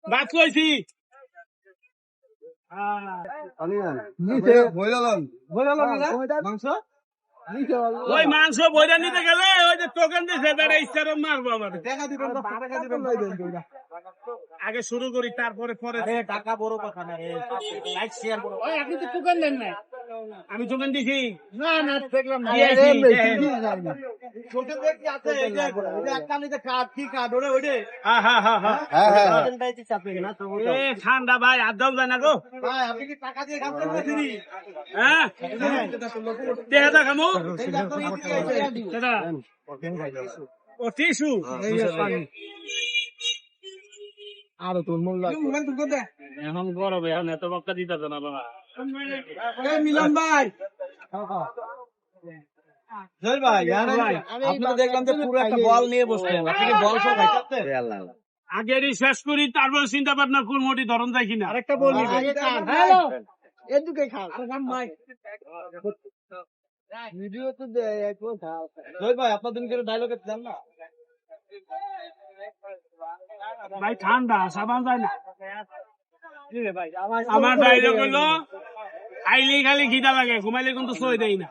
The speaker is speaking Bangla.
বাদ কইছি ওই মাংস বইটা নিতে গেলে ওই যে টোকেন দিছে তারা ইচ্ছার মারবো আমাদের আগে শুরু করি তারপরে পরে টাকা বড় কথা না রে লাইক শেয়ার বড় ওই আপনি তো টোকেন দেন না আমি টোকেন দিছি না না দেখলাম টোকেন দেখি আছে এই যে একটা নিতে কার্ড কি কার্ড ওরে ওইডে হ্যাঁ হ্যাঁ হ্যাঁ হ্যাঁ টোকেনটাই তো চাপে না তো এ ঠান্ডা ভাই আর দাও যায় না গো ভাই আপনি কি টাকা দিয়ে কাজ করতে দিনি হ্যাঁ দেয়া দা কামো দাদা ও টিস্যু আরো তোর মন লাগে এখন গরমে এখন এত বক্কা দিতে না বাবা মিলন ভাই জয় ভাই আপনি তো দেখলাম যে পুরো একটা বল নিয়ে বসলেন আপনি কি বল সব খাইতে আগে রিসার্চ করি তারপর চিন্তা ভাবনা কোন মোটি ধরন যায় কিনা আরেকটা বলি হ্যালো এদিকে খাও আরে রাম ভাই ভিডিও তো একবার খাও জয় ভাই আপনার দিন করে ডায়লগ এর জান না ভাই ঠান্ডা সাবান যায় না আমার ডায়লগ হলো আইলে খালি খিদা লাগে ঘুমাইলে কিন্তু সই দেই না